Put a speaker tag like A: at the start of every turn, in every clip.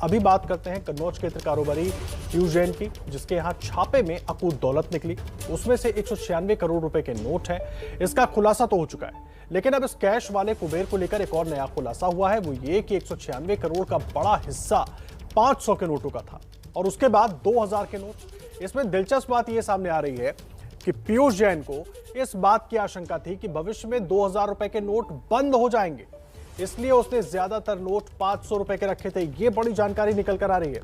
A: अभी बात करते हैं कन्नौज के इत्र कारोबारी पीयूष जैन की, जिसके यहाँ छापे में अकूत दौलत निकली। उसमें से 196 करोड़ रुपए के नोट हैं। इसका खुलासा तो हो चुका है, लेकिन अब इस कैश वाले कुबेर को लेकर एक और नया खुलासा हुआ है। वो ये कि 196 करोड़ का बड़ा हिस्सा 500 के नोटों का था और उसके बाद 2000 के नोट। इसमें दिलचस्प बात यह सामने आ रही है कि पीयूष जैन को इस बात की आशंका थी कि भविष्य में 2000 रुपए के नोट बंद हो जाएंगे, इसलिए उसने ज्यादातर नोट 500 रुपए के रखे थे। ये बड़ी जानकारी निकल कर आ रही है।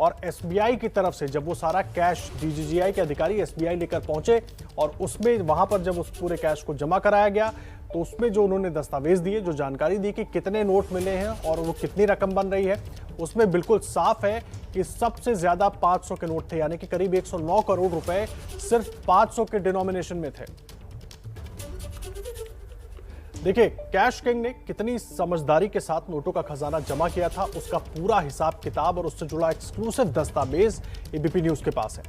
A: और एसबीआई की तरफ से जब वो सारा कैश डीजीजीआई के अधिकारी एसबीआई लेकर पहुंचे और उसमें वहां पर जब उस पूरे कैश को जमा कराया गया, तो उसमें जो उन्होंने दस्तावेज दिए, जो जानकारी दी कि कितने नोट मिले हैं और वो कितनी रकम बन रही है, उसमें बिल्कुल साफ है कि सबसे ज्यादा 500 के नोट थे, यानी कि करीब 109 करोड़ रुपए सिर्फ 500 के डिनोमिनेशन में थे। देखिए, कैश किंग ने कितनी समझदारी के साथ नोटों का खजाना जमा किया था, उसका पूरा हिसाब किताब और उससे जुड़ा एक्सक्लूसिव दस्तावेज एबीपी न्यूज के पास है।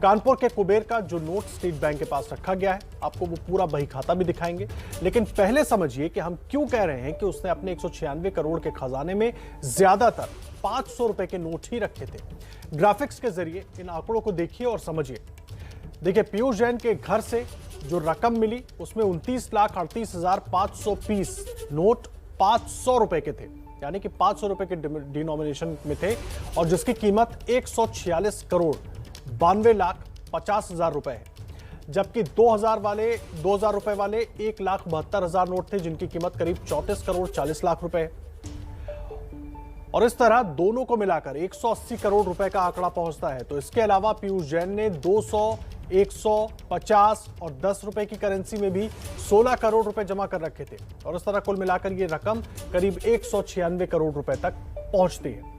A: कानपुर के कुबेर का जो नोट स्टेट बैंक के पास रखा गया है, आपको वो पूरा बही खाता भी दिखाएंगे। लेकिन पहले समझिए कि हम क्यों कह रहे हैं कि उसने अपने 196 करोड़ के खजाने में ज्यादातर 500 रुपए के नोट ही रखे थे। ग्राफिक्स के जरिए इन आंकड़ों को देखिए और समझिए। देखिए, पीयूष जैन के घर से जो रकम मिली उसमें 29,38,500 पीस नोट 500 रुपए के थे, यानी कि 500 रुपए के डिनोमिनेशन में थे, और जिसकी कीमत 146 करोड़ 92,50,000 रुपए है। जबकि 2000 रुपए वाले 1,72,000 नोट थे, जिनकी कीमत करीब 34 करोड़ 40 लाख रुपए है। और इस तरह दोनों को मिलाकर 180 करोड़ रुपए का आंकड़ा पहुंचता है। तो इसके अलावा पीयूष जैन ने 200, 100, 50 और 10 रुपए की करेंसी में भी 16 करोड़ रुपए जमा कर रखे थे, और इस तरह कुल मिलाकर ये रकम करीब 196 करोड़ रुपए तक पहुंचती है।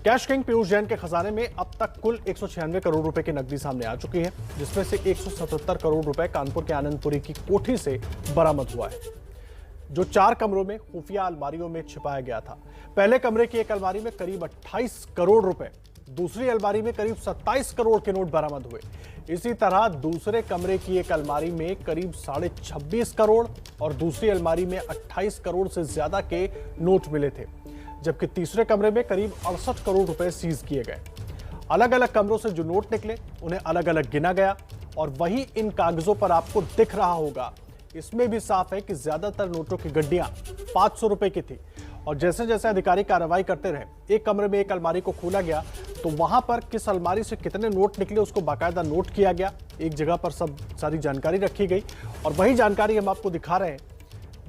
A: कैश किंग पीयूष जैन के खजाने में अब तक कुल 196 करोड़ रुपए की नकदी सामने आ चुकी है, जिसमें से 177 करोड़ रुपए कानपुर के आनंदपुरी की कोठी से बरामद हुआ है, जो 4 कमरों में खुफिया अलमारियों में छिपाया गया था। पहले कमरे की एक अलमारी में करीब 28 करोड़ रुपए, दूसरी अलमारी में करीब 27 करोड़ के नोट बरामद हुए। इसी तरह दूसरे कमरे की एक अलमारी में करीब 26.5 करोड़ और दूसरी अलमारी में 28 करोड़ से ज्यादा के नोट मिले थे, जबकि तीसरे कमरे में करीब 68 करोड़ रुपए सीज किए गए। अलग अलग कमरों से जो नोट निकले उन्हें अलग अलग गिना गया, और वही इन कागजों पर आपको दिख रहा होगा। इसमें भी साफ है कि ज्यादातर नोटों की गड्डियां 500 रुपए की थी। और जैसे जैसे अधिकारी कार्रवाई करते रहे, एक कमरे में एक अलमारी को खोला गया, तो वहां पर किस अलमारी से कितने नोट निकले उसको बाकायदा नोट किया गया। एक जगह पर सब सारी जानकारी रखी गई, और वही जानकारी हम आपको दिखा रहे हैं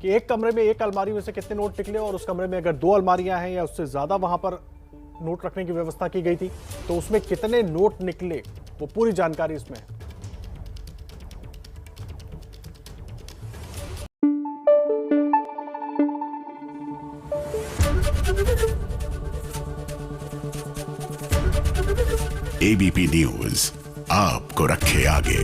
A: कि एक कमरे में एक अलमारी में से कितने नोट निकले, और उस कमरे में अगर 2 अलमारियां हैं या उससे ज्यादा वहां पर नोट रखने की व्यवस्था की गई थी, तो उसमें कितने नोट निकले, वो पूरी जानकारी इसमें है।
B: एबीपी न्यूज आपको रखे आगे।